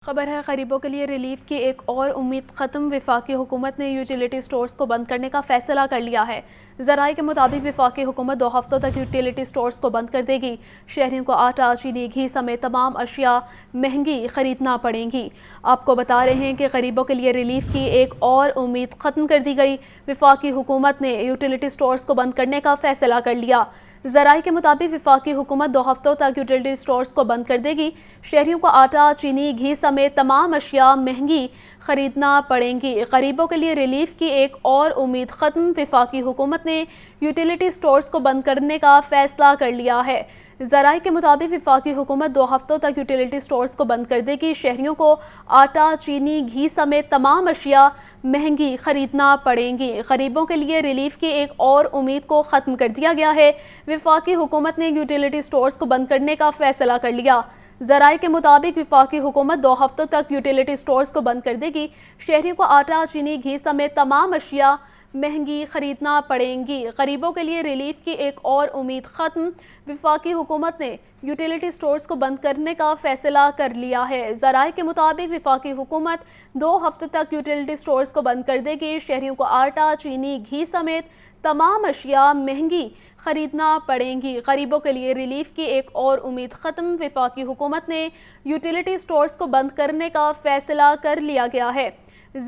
خبر ہے غریبوں کے لیے ریلیف کی ایک اور امید ختم۔ وفاقی حکومت نے یوٹیلیٹی سٹورز کو بند کرنے کا فیصلہ کر لیا ہے۔ ذرائع کے مطابق وفاقی حکومت 2 ہفتوں تک یوٹیلیٹی سٹورز کو بند کر دے گی۔ شہریوں کو آٹا، چینی، گھی سمیت تمام اشیاء مہنگی خریدنا پڑیں گی۔ آپ کو بتا رہے ہیں کہ غریبوں کے لیے ریلیف کی ایک اور امید ختم کر دی گئی۔ وفاقی حکومت نے یوٹیلیٹی سٹورز کو بند کرنے کا فیصلہ کر لیا۔ ذرائع کے مطابق وفاقی حکومت 2 ہفتوں تک یوٹیلیٹی سٹورز کو بند کر دے گی۔ شہریوں کو آٹا، چینی، گھی سمیت تمام اشیاء مہنگی خریدنا پڑیں گی۔ غریبوں کے لیے ریلیف کی ایک اور امید ختم۔ وفاقی حکومت نے یوٹیلیٹی سٹورز کو بند کرنے کا فیصلہ کر لیا ہے۔ ذرائع کے مطابق وفاقی حکومت 2 ہفتوں تک یوٹیلیٹی سٹورز کو بند کر دے گی۔ شہریوں کو آٹا، چینی، گھی سمیت تمام اشیاء مہنگی خریدنا پڑیں گی۔ غریبوں کے لیے ریلیف کی ایک اور امید کو ختم کر دیا گیا ہے۔ وفاقی حکومت نے یوٹیلیٹی سٹورز کو بند کرنے کا فیصلہ کر لیا۔ ذرائع کے مطابق وفاقی حکومت 2 ہفتوں تک یوٹیلیٹی سٹورز کو بند کر دے گی۔ شہریوں کو آٹا، چینی، گھی سمیت تمام اشیاء مہنگی خریدنا پڑیں گی۔ غریبوں کے لیے ریلیف کی ایک اور امید ختم۔ وفاقی حکومت نے یوٹیلیٹی سٹورز کو بند کرنے کا فیصلہ کر لیا ہے۔ ذرائع کے مطابق وفاقی حکومت 2 ہفتوں تک یوٹیلیٹی سٹورز کو بند کر دے گی۔ شہریوں کو آٹا، چینی، گھی سمیت تمام اشیاء مہنگی خریدنا پڑیں گی۔ غریبوں کے لیے ریلیف کی ایک اور امید ختم۔ وفاقی حکومت نے یوٹیلیٹی سٹورز کو بند کرنے کا فیصلہ کر لیا گیا ہے۔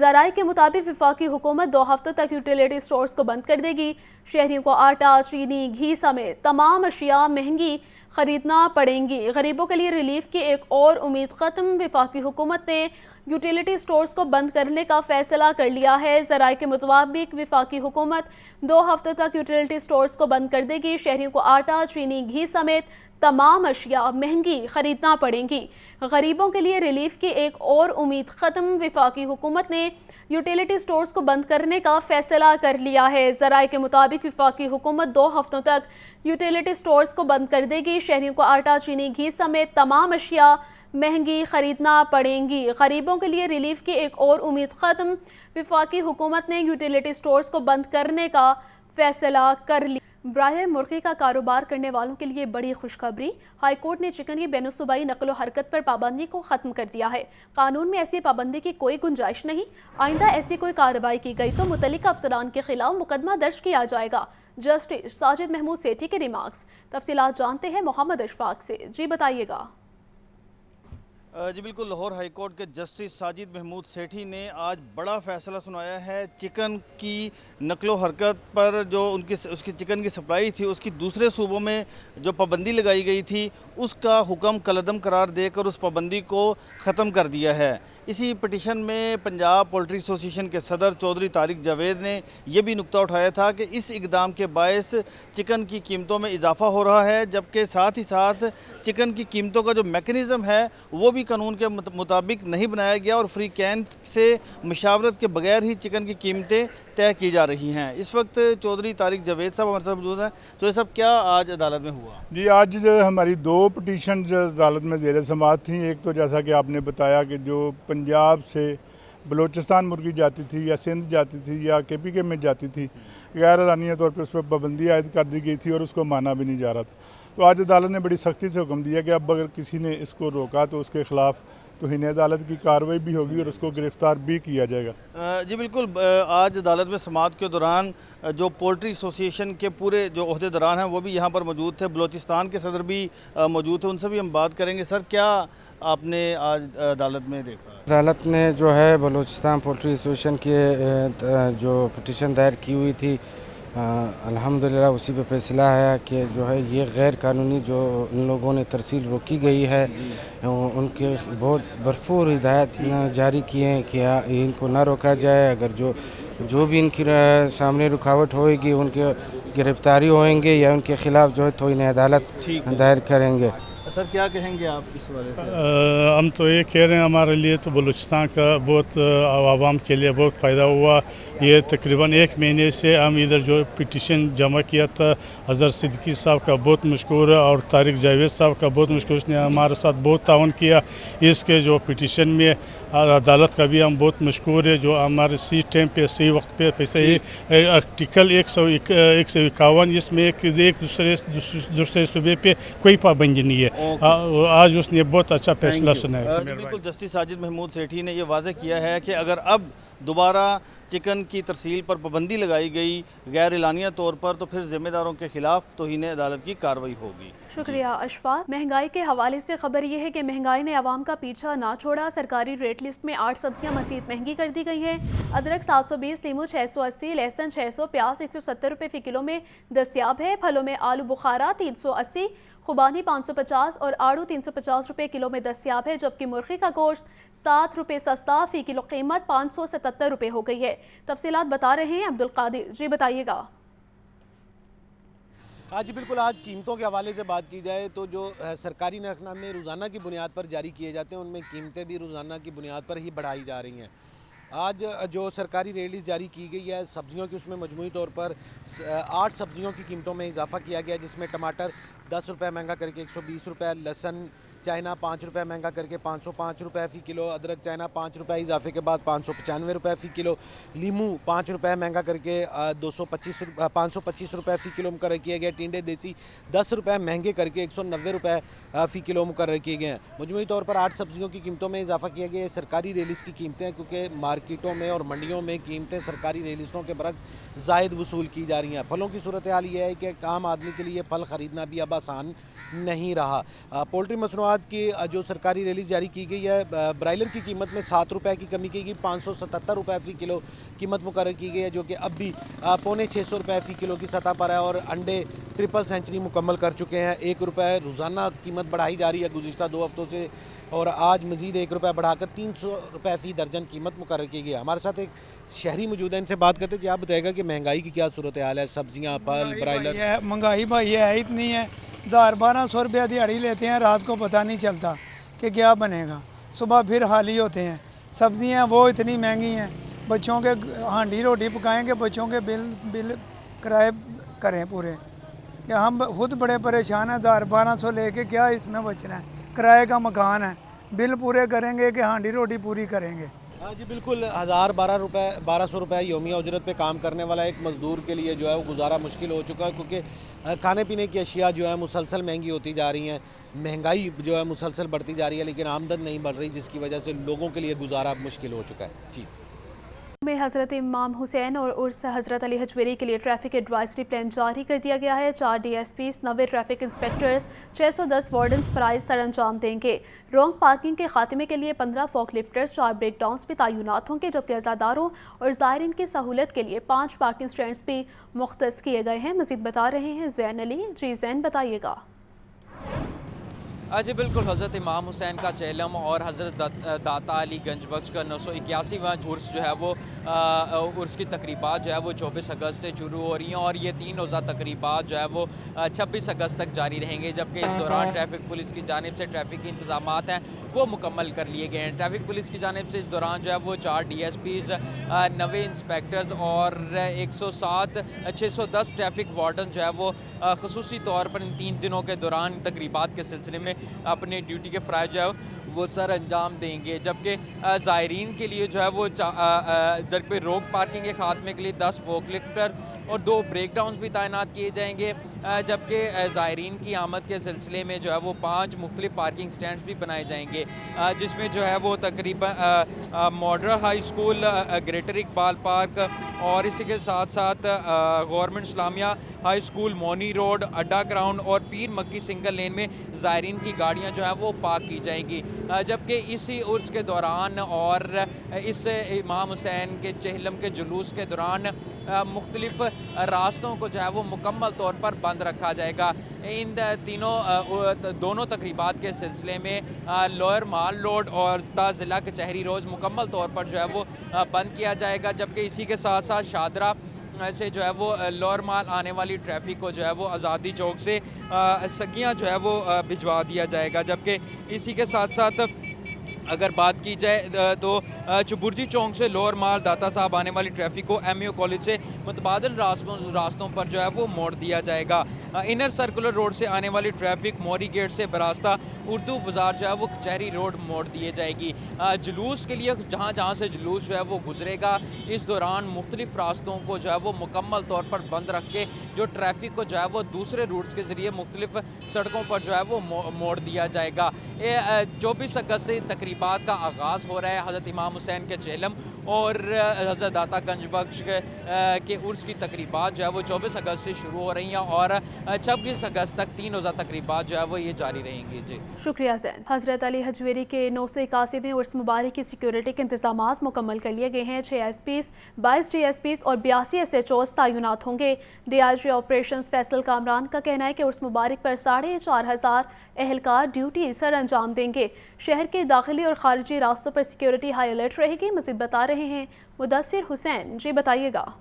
ذرائع کے مطابق وفاقی حکومت 2 ہفتوں تک یوٹیلیٹی سٹورز کو بند کر دے گی۔ شہریوں کو آٹا، چینی، گھی سمیت تمام اشیاء مہنگی خریدنا پڑیں گی۔ غریبوں کے لیے ریلیف کی ایک اور امید ختم۔ وفاقی حکومت نے یوٹیلیٹی سٹورز کو بند کرنے کا فیصلہ کر لیا ہے۔ ذرائع کے مطابق وفاقی حکومت 2 ہفتوں تک یوٹیلیٹی سٹورز کو بند کر دے گی۔ شہریوں کو آٹا، چینی، گھی سمیت تمام اشیاء مہنگی خریدنا پڑیں گی۔ غریبوں کے لیے ریلیف کی ایک اور امید ختم۔ وفاقی حکومت نے یوٹیلیٹی سٹورز کو بند کرنے کا فیصلہ کر لیا ہے۔ ذرائع کے مطابق وفاقی حکومت 2 ہفتوں تک یوٹیلیٹی سٹورز کو بند کر دے گی۔ شہریوں کو آٹا، چینی، گھی سمیت تمام اشیاء مہنگی خریدنا پڑیں گی۔ غریبوں کے لیے ریلیف کی ایک اور امید ختم۔ وفاقی حکومت نے یوٹیلیٹی سٹورز کو بند کرنے کا فیصلہ کر لیا۔ براہ مرغی کا کاروبار کرنے والوں کے لیے بڑی خوشخبری۔ ہائی کورٹ نے چکن کی بین الصوبائی نقل و حرکت پر پابندی کو ختم کر دیا ہے۔ قانون میں ایسی پابندی کی کوئی گنجائش نہیں۔ آئندہ ایسی کوئی کارروائی کی گئی تو متعلقہ افسران کے خلاف مقدمہ درج کیا جائے گا۔ جسٹس ساجد محمود سیٹھی کے ریمارکس۔ تفصیلات جانتے ہیں محمد اشفاق سے۔ جی بتائیے گا۔ جی بالکل، لاہور ہائی کورٹ کے جسٹس ساجد محمود سیٹھی نے آج بڑا فیصلہ سنایا ہے۔ چکن کی نقل و حرکت پر جو اس کی چکن کی سپلائی تھی، اس کی دوسرے صوبوں میں جو پابندی لگائی گئی تھی، اس کا حکم کالعدم قرار دے کر اس پابندی کو ختم کر دیا ہے۔ اسی پٹیشن میں پنجاب پولٹری ایسوسی ایشن کے صدر چودھری طارق جاوید نے یہ بھی نقطہ اٹھایا تھا کہ اس اقدام کے باعث چکن کی قیمتوں میں اضافہ ہو رہا ہے، جبکہ ساتھ ہی ساتھ چکن کی قیمتوں کا جو میکنزم ہے وہ بھی قانون کے مطابق نہیں بنایا گیا اور فری کین سے مشاورت کے بغیر ہی چکن کی قیمتیں طے کی جا رہی ہیں۔ اس وقت چودھری طارق جاوید صاحب ہمارے ساتھ موجود ہیں۔ چودھری صاحب، کیا آج عدالت میں ہوا؟ جی، آج ہماری 2 پٹیشن عدالت میں زیر سماعت تھیں۔ ایک تو جیسا کہ آپ نے بتایا کہ جو پنجاب سے بلوچستان مرغی جاتی تھی یا سندھ جاتی تھی یا KPK میں جاتی تھی، غیر اعلانیہ طور پہ اس پر پابندی عائد کر دی گئی تھی اور اس کو مانا بھی نہیں جا رہا تھا۔ تو آج عدالت نے بڑی سختی سے حکم دیا کہ اب اگر کسی نے اس کو روکا تو اس کے خلاف توہین عدالت کی کارروائی بھی ہوگی اور اس کو گرفتار بھی کیا جائے گا۔ جی بالکل، آج عدالت میں سماعت کے دوران جو پولٹری ایسوسی ایشن کے پورے جو عہدے داران ہیں وہ بھی یہاں پر موجود تھے، بلوچستان کے صدر بھی موجود تھے، ان سے بھی ہم بات کریں گے۔ سر، کیا آپ نے آج عدالت میں دیکھا؟ عدالت نے جو ہے بلوچستان پولٹری ایسوسی ایشن کے جو پٹیشن دائر کی ہوئی تھی، الحمدللہ اسی پہ فیصلہ ہے کہ جو ہے یہ غیر قانونی جو ان لوگوں نے ترسیل روکی گئی ہے، ان کے بہت بھرپور ہدایت جاری کیے ہیں کہ ان کو نہ روکا جائے۔ اگر جو بھی ان کی سامنے رکاوٹ ہوئے گی، ان کے گرفتاری ہوئیں گے یا ان کے خلاف جو ہے توہین عدالت دائر کریں گے۔ سر، کیا کہیں گے آپ اس والے سے؟ ہم تو یہ کہہ رہے ہیں، ہمارے لیے تو بلوچستان کا بہت عوام کے لیے بہت فائدہ ہوا۔ یہ تقریباً 1 مہینے سے ہم ادھر جو پٹیشن جمع کیا تھا، اظہر صدیقی صاحب کا بہت مشکور ہے اور طارق جاوید صاحب کا بہت مشکور، اس نے ہمارے ساتھ بہت تعاون کیا اس کے جو پٹیشن میں۔ عدالت کا بھی ہم بہت مشکور ہے جو ہمارے صحیح ٹائم پہ صحیح وقت پہ پیسے آرٹیکل 151 اس میں ایک دوسرے صوبے پہ کوئی پابندی نہیں ہے۔ आज उसने बहुत अच्छा फैसला सुनाया। बिल्कुल जस्टिस साजिद महमूद सेठी ने ये वाज़ेह किया है कि अगर अब दोबारा चिकन की तरसील पर पाबंदी लगाई गई गैर एलानिया तौर पर तो फिर ज़िम्मेदारों के खिलाफ तौहीन अदालत की कार्रवाई होगी। शुक्रिया अशफाक। महंगाई के हवाले से खबर ये है कि महंगाई ने आवाम का पीछा ना छोड़ा। सरकारी रेट लिस्ट में 8 सब्जियां मज़ीद महंगी कर दी गई हैं। अदरक 720, लीमू 680, लहसुन 600, प्याज 170 रुपये फ़ी किलो में दस्तियाब है। फलों में आलू बुखारा 380, खुबानी 550 और आड़ू 350 रुपये किलो में दस्तियाब है, जबकि मुर्गी का गोश्त 7 रुपये सस्ता, फ़ी किलो कीमत 577 रुपये हो गई है। तफसीलात बता रहे हैं अब्दुल कादिर जी, बताइएगा। हाँ जी बिल्कुल, आज कीमतों के हवाले से बात की जाए तो जो सरकारी नरखनामे रोज़ाना की बुनियाद पर जारी किए जाते हैं उनमें कीमतें भी रोज़ाना की बुनियाद पर ही बढ़ाई जा रही हैं। आज जो सरकारी रेट लिस्ट जारी की गई है सब्जियों की, उसमें मजमूई तौर पर 8 सब्जियों की कीमतों में इजाफा किया गया, जिसमें टमाटर 10 रुपये महंगा करके 120 रुपये, लहसुन चाइना 5 रुपये महंगा करके 505 रुपये फ़ी किलो, अदरक चाइना 5 रुपये इजाफे के बाद 595 रुपये फ़ी किलो, लीमू 5 रुपये महंगा करके 525 रुपये फ़ी किलो मुकर्रर किए गए, टिंडे देसी 10 रुपये महंगे करके 190 रुपये फ़ी किलो मुकर्रर किए गए हैं। मजमूई तौर पर 8 सब्जियों की कीमतों में इजाफा किया गया है। सरकारी रेट लिस्ट की कीमतें हैं, क्योंकि मार्केटों में और मंडियों में कीमतें सरकारी रेट लिस्टों के बरक्स ज़ायद वसूल की जा रही हैं। फलों की सूरत हाल ये है कि आम आदमी के लिए फल ख़रीदना भी अब आसान नहीं रहा। पोल्ट्री मसनूआत की जो सरकारी रेट लिस्ट जारी की गई है, ब्रायलर की कीमत में 7 रुपये की कमी की गई, 577 रुपये फ़ी किलो कीमत मुकर्रर की गई है, जो कि अब भी पौने 600 रुपये फ़ी किलो की सतह पर है। और अंडे ट्रिपल सेंचुरी मुकम्मल कर चुके हैं। 1 रुपये रोज़ाना कीमत बढ़ाई जा रही है गुज़िश्ता 2 हफ्तों से, और आज मज़ीद 1 रुपये बढ़ाकर 300 रुपये फ़ी दर्जन कीमत मुकर्रर की गई है। हमारे साथ एक शहरी मौजूद है, इनसे बात करते हैं। क्या बताएगा कि महंगाई की क्या सूरत हाल है? सब्जियाँ, फल, ब्रायलर। महंगाई भाई है इतनी है, 1000-1200 रुपया दिहाड़ी लेते हैं, रात को पता नहीं चलता कि क्या बनेगा, सुबह फिर हाली होते हैं। सब्जियाँ वो इतनी महंगी हैं, बच्चों के हांडी रोटी पकाएंगे, बच्चों के बिल किराए करें पूरे, कि हम खुद बड़े परेशान हैं। 1000-1200 लेके क्या इसमें बचना है? किराए का मकान है, बिल पूरे करेंगे कि हांडी रोटी पूरी करेंगे? हाँ जी बिल्कुल, 1200 रुपये योमिया उजरत पे काम करने वाला एक मज़दूर के लिए जो है वो गुजारा मुश्किल हो चुका है, क्योंकि खाने पीने की अशिया जो है मुसलसल महंगी होती जा रही हैं। महंगाई जो है मुसलसल बढ़ती जा रही है, लेकिन आमदन नहीं बढ़ रही, जिसकी वजह से लोगों के लिए गुजारा मुश्किल हो चुका है। जी में हज़रत इमाम हुसैन और उर्स हज़रत अली हजवेरी के लिए ट्रैफिक एडवाइजरी प्लान जारी कर दिया गया है। 4 DSPs, 90 ट्रैफिक इंस्पेक्टर्स, 610 वार्डन्स फ़राइज़ सरअंजाम देंगे। रॉन्ग पार्किंग के खात्मे के लिए 15 फॉक लिफ्टर्स, 4 ब्रेक डाउन्स भी तैनात होंगे, जबकि अज़ादारों और ज़ायरीन की सहूलत के लिए 5 पार्किंग स्टैंड्स भी मुख्तस किए गए हैं। मज़ीद बता रहे हैं ज़ैन अली। जी ज़ैन, बताइएगा। जी बिल्कुल, हज़रत इमाम हुसैन का चेलम और हज़रत दाता अली गंज बख्श का 981वां उर्स जो है वो उर्स की तकरीबात जो है वो 24 अगस्त से शुरू हो रही हैं, और ये 3 रोज़ा तकरीबात जो है वो 26 अगस्त तक जारी रहेंगे। जबकि इस दौरान ट्रैफिक पुलिस की जानिब से ट्रैफिक के इंतज़ामात हैं वो मुकम्मल कर लिए गए हैं। ट्रैफिक पुलिस की जानिब से इस दौरान जो है वो 4 DSPs, 90 इंस्पेक्टर्स और 610 ट्रैफिक वार्डन जो है वो ख़ुसूसी तौर पर इन 3 दिनों के दौरान तकरीबात के सिलसिले में अपने ड्यूटी के फ़राइज़ जो है वो सर अंजाम देंगे। जबकि ज़ायरीन के लिए जो है वो जबकि रोक पार्किंग के खात्मे के लिए 10 फोक लिफ्टर और 2 ब्रेक डाउन्स भी तैनात किए जाएंगे। जबकि ज़ायरीन की आमद के सिलसिले में जो है वो 5 मुख्तलिफ पार्किंग स्टैंड्स भी बनाए जाएंगे, जिसमें जो है वो तकरीबन modern high school, greater Iqbal park और इसी के साथ साथ government Islamia high school, Moni road, अड्डा ग्राउंड और पीर मक्की सिंगल लेन में ज़ायरीन की गाड़ियाँ जो है वो पार्क की जाएंगी। जबकि इसी उर्स के दौरान और इस इमाम हुसैन के चहलम के जुलूस के दौरान मुख्तलिफ रास्तों को जो है वो मुकम्मल तौर पर बंद रखा जाएगा। इन दोनों तकरीबात के सिलसिले में लोअर माल रोड और ज़िला कचहरी रोड मुकम्मल तौर पर जो है वो बंद किया जाएगा। जबकि इसी के साथ साथ शादरा से जो है वो लोअर माल आने वाली ट्रैफिक को जो है वो आज़ादी चौक से सगियाँ जो है वो भिजवा दिया जाएगा। जबकि इसी के साथ साथ अगर बात की जाए तो चुबुर्जी चौक से लोअर माल दाता साहब आने वाली ट्रैफिक को एमयू कॉलेज से मुतबादिल रास्तों पर जो है वो मोड़ दिया जाएगा। इनर सर्कुलर रोड से आने वाली ट्रैफिक मोरी गेट से बरास्ता उर्दू बाज़ार जो है वो कचहरी रोड मोड़ दिए जाएगी। जुलूस के लिए जहाँ जहाँ से जुलूस जो है वो गुजरेगा, इस दौरान मुख्तलिफ रास्तों को जो है वो मुकम्मल तौर पर बंद रख के जो ट्रैफिक को जो है वो दूसरे रूट्स के ज़रिए मुख्तलिफ सड़कों पर जो है वो मोड़ दिया जाएगा। 24 अगस्त से तकरीबात का आगाज़ हो रहा है। हज़रत इमाम हुसैन के चेलम और हज़रत दाता गंज बख्श के उर्स की तकरीबात जो है वो 24 अगस्त से शुरू हो रही हैं और 26 अगस्त तक 3 रोज़ा तकरीबात जो है वो ये जारी रहेंगी। जी शुक्रिया ज़ैन। हज़रत अली हजवेरी के 981वें उर्स मुबारक की सिक्योरिटी के इंतजामात मुकम्मल कर लिए गए हैं। 6 एसपीज़, 22 डीएसपीज़ और 82 एसएचओज़ तैनात होंगे। डीआईजी ऑपरेशंस फैसल कामरान का कहना है कि उर्स मुबारक पर 4500 एहलकार ड्यूटी सर अंजाम देंगे। शहर के दाखिली और खारिजी रास्तों पर सिक्योरिटी हाई अलर्ट रहेगी। मज़ीद बता रहे हैं मुदस्सिर हुसैन। जी बताइएगा।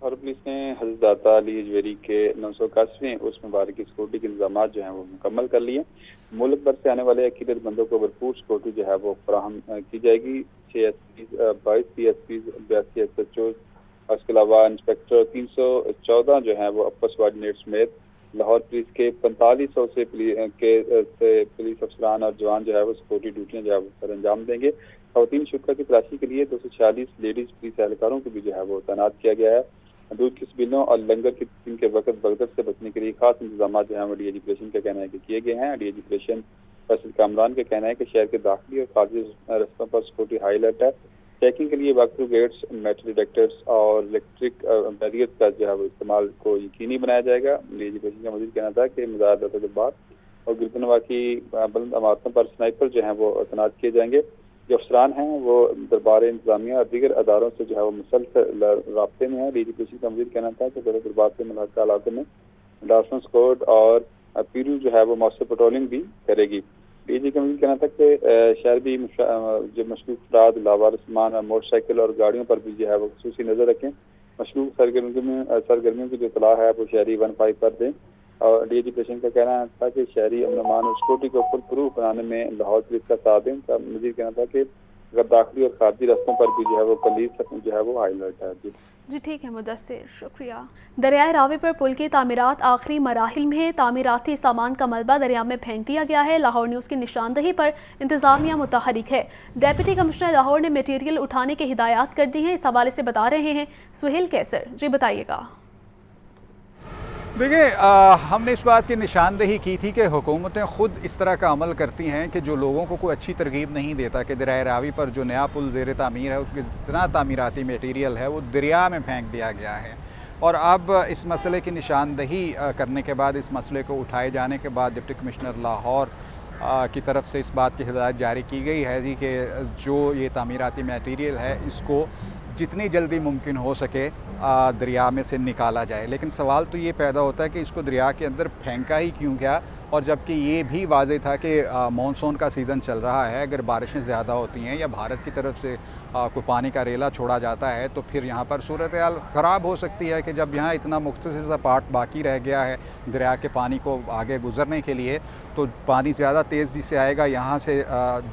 और पुलिस ने हज़रत दाता अली हजवेरी के 981वें उर्स मुबारक की सिक्योरिटी के इंतजाम जो हैं वो मुकम्मल कर लिए। मुल्क भर से आने वाले अकीदत बंदों को भरपूर सिक्योरिटी जो है वो फराहम की जाएगी। 6 एसपीज़, 22 डीएसपीज़, 82 एसएचओज़ और इसके अलावा इंस्पेक्टर 314 जो हैं वो अपर सबॉर्डिनेट समेत लाहौर पुलिस के 4500 से पुलिस अफसरान और जवान जो है वो सिक्योरिटी ड्यूटियाँ जो है वो सर अंजाम देंगे। ख़वातीन शुरा की तलाशी के लिए 246 लेडीज़ पुलिस एहलकारों को भी जो है वो तैनात किया गया है। दूध की सबिलों और लंगर की तकसीम के वक्त बगदर से बचने के लिए खास इंतजाम जो हैं वो डीआईजी ऑपरेशन का कहना है कि किए गए हैं। डीआईजी ऑपरेशन फैसल कामरान का कहना है कि शहर के दाखिली और खारिजी रास्तों पर सिक्योरिटी हाई अलर्ट है। चेकिंग के लिए वॉकथ्रू गेट्स, मेटल डिटेक्टर्स और इलेक्ट्रिक बैरियर्स का जो है वो इस्तेमाल को यकीनी बनाया जाएगा। डीआईजी ऑपरेशन का मजीद कहना था कि मज़ार दाता दरबार और गिरदनवा की बुलंद इमारतों पर स्नाइपर जो हैं वो तैनात किए जाएंगे। जो अफसरान हैं वो दरबार इंतजामिया और दीगर अदारों से जो है वो मुसलसल राब्ते में है। डीआईजी ऑपरेशन का मजीद कहना था कि दरबार से मुलाका इलाकों में डार्सन स्क्वाड और पीरू जो है वो मौसर पेट्रोलिंग भी करेगी। डीआईजी का मजीद कहना था कि शहर भी जो मशरूक अफराद, लावारिस और मोटरसाइकिल और गाड़ियों पर भी जो है वो खुसूसी नज़र रखें। मशरूक सरगर्मियों की जो इतला है वो शहरी 15 पर दें। और डीआईजी ऑपरेशन का कहना था कि शहरी अमन अमान और सिक्योरिटी को फुल प्रूफ बनाने में लाहौर पुलिस का साथ दें। का मजीद कहना था कि अगर दाखिली और खारिजी रास्तों पर भी जो है वो पुलिस जो है वो हाई अलर्ट है। जी ठीक है मुदस्सिर, शुक्रिया। दरियाए रावी पर पुल की तामीरात आखिरी मराहिल में है। तामीराती सामान का मलबा दरिया में फेंक दिया गया है। लाहौर न्यूज़ की निशानदही पर इंतजामिया मुतहरिक है। डेप्यूटी कमिश्नर लाहौर ने मटीरियल उठाने की हिदायत कर दी हैं। इस हवाले से बता रहे हैं सुहेल कैसर। जी बताइएगा। देखिए, हमने इस बात की निशानदेही की थी कि हुकूमतें ख़ुद इस तरह का अमल करती हैं कि जो लोगों को कोई अच्छी तरगीब नहीं देता कि दरियाए रावी पर जो नया पुल ज़ेर तामीर है उसके जितना तामीराती मटीरियल है वो दरिया में फेंक दिया गया है। और अब इस मसले की निशानदेही करने के बाद, इस मसले को उठाए जाने के बाद डिप्टी कमिश्नर लाहौर की तरफ से इस बात की हिदायत जारी की गई है जी कि जो ये तामीराती मटीरियल है इसको जितनी जल्दी मुमकिन हो सके दरिया में से निकाला जाए। लेकिन सवाल तो ये पैदा होता है कि इसको दरिया के अंदर फेंका ही क्यों गया, और जबकि ये भी वाज़ेह था कि मानसून का सीज़न चल रहा है, अगर बारिशें ज़्यादा होती हैं या भारत की तरफ से कोई पानी का रेला छोड़ा जाता है तो फिर यहाँ पर सूरत हाल ख़राब हो सकती है कि जब यहाँ इतना मुख्तसर सा पार्ट बाकी रह गया है दरिया के पानी को आगे गुज़रने के लिए, तो पानी ज़्यादा तेज़ी से आएगा, यहाँ से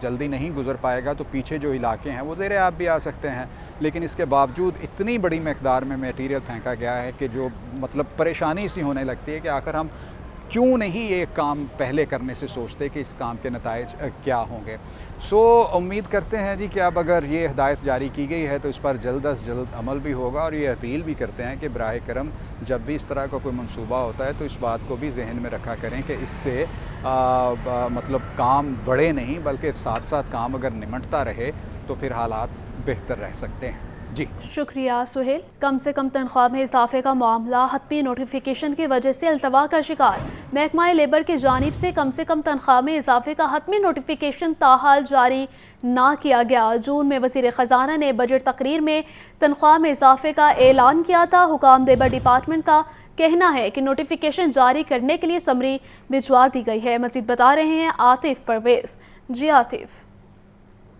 जल्दी नहीं गुज़र पाएगा, तो पीछे जो इलाके हैं वो ज़ेरे आब भी आ सकते हैं। लेकिन इसके बावजूद इतनी बड़ी मकदार में मटीरियल फेंका गया है कि जो मतलब परेशानी सी होने लगती है कि आखिर हम क्यों नहीं ये काम पहले करने से सोचते कि इस काम के नताइज क्या होंगे। सो उम्मीद करते हैं जी कि अब अगर ये हिदायत जारी की गई है तो इस पर जल्द अज जल्द अमल भी होगा, और ये अपील भी करते हैं कि बराए करम जब भी इस तरह का कोई मंसूबा होता है तो इस बात को भी जहन में रखा करें कि इससे मतलब काम बढ़े नहीं बल्कि साथ साथ काम अगर निमटता रहे तो फिर हालात बेहतर रह सकते हैं। जी शुक्रिया सुहेल। कम से कम तनख्वाह में इजाफे का मामला हतमी नोटिफिकेशन की वजह से अल्तवा का शिकार। महकमा लेबर की जानिब से कम तनख्वाह में इजाफे का हतमी नोटिफिकेशन ताहाल जारी ना किया गया। जून में वज़ीर ख़जाना ने बजट तकरीर में तनख्वाह में इजाफे का ऐलान किया था। हुकाम लेबर डिपार्टमेंट का कहना है कि नोटिफिकेशन जारी करने के लिए समरी भिजवा दी गई है। मज़ीद बता रहे हैं आतिफ परवेज़। जी आतिफ।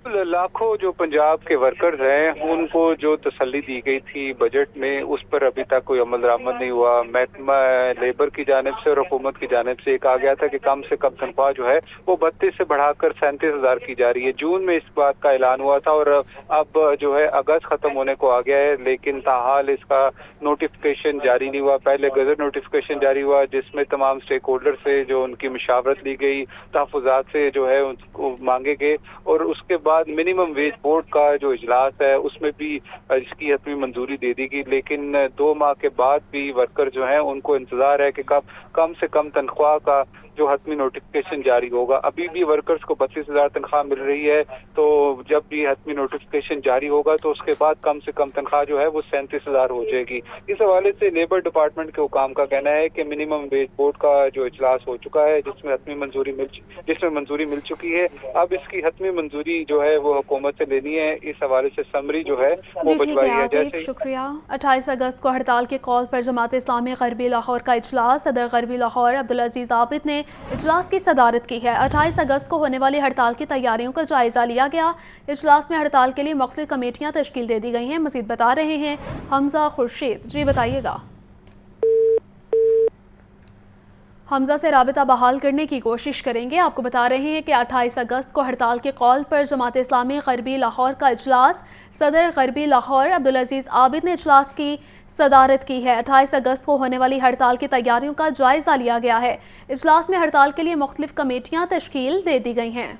लाखों जो पंजाब के वर्कर्स हैं उनको जो तसल्ली दी गई थी बजट में, उस पर अभी तक कोई अमल दरामद नहीं हुआ। महकमा लेबर की जानिब से और हुकूमत की जानिब से कहा गया था कि कम से कम तनख्वाह जो है वो 32 से बढ़ाकर 37,000 की जा रही है। जून में इस बात का ऐलान हुआ था और अब जो है अगस्त खत्म होने को आ गया है, लेकिन ताहाल इसका नोटिफिकेशन जारी नहीं हुआ। पहले गजट नोटिफिकेशन जारी हुआ जिसमें तमाम स्टेक होल्डर से जो उनकी मशावरत ली गई, तहफ़्फ़ुज़ात से जो है उनको मांगे गए, और उसके बाद मिनिमम वेज बोर्ड का जो इजलास है उसमें भी इसकी हतमी मंजूरी दे दी गई। लेकिन 2 माह के बाद भी वर्कर जो हैं उनको इंतज़ार है कि कब कम से कम तनख्वाह का जो हतमी नोटिफिकेशन जारी होगा। अभी भी वर्कर्स को 32,000 तनख्वाह मिल रही है, तो जब भी हतमी नोटिफिकेशन जारी होगा तो उसके बाद कम से कम तनख्वाह जो है वो 37,000 हो जाएगी। इस हवाले से लेबर डिपार्टमेंट के हुकाम का कहना है कि मिनिमम वेज बोर्ड का जो इजलास हो चुका है जिसमें मंजूरी मिल चुकी है, अब इसकी हतमी मंजूरी जो है वो हुकूमत से लेनी है। इस हवाले से समरी जो है वो भिजवाई है। जैसे शुक्रिया। 28 अगस्त को हड़ताल के कॉल पर जमात इस्लामी गरबी लाहौर का इजलास, सदर गरबी लाहौर अब्दुल अजीज आबिद ने इजलास की सदारत की है। 28 अगस्त को होने वाली हड़ताल की तैयारियों का जायजा लिया गया। इजलास में हड़ताल के लिए मुख्तलिफ कमेटियां तश्कील दे दी गई हैं। मजीद बता रहे हैं हमजा खुर्शीद। जी बताइएगा। हमजा से राबिता बहाल करने की कोशिश करेंगे। आपको बता रहे हैं कि 28 अगस्त को हड़ताल के कॉल पर जमात इस्लामी गरबी लाहौर का इजलास, सदर गरबी लाहौर अब्दुल अजीज आबिद ने इजलास की सदारत की है। 28 अगस्त को होने वाली हड़ताल की तैयारियों का जायजा लिया गया है। इजलास में हड़ताल के लिए मुख्तलिफ कमेटियां तश्कील दे दी गई हैं।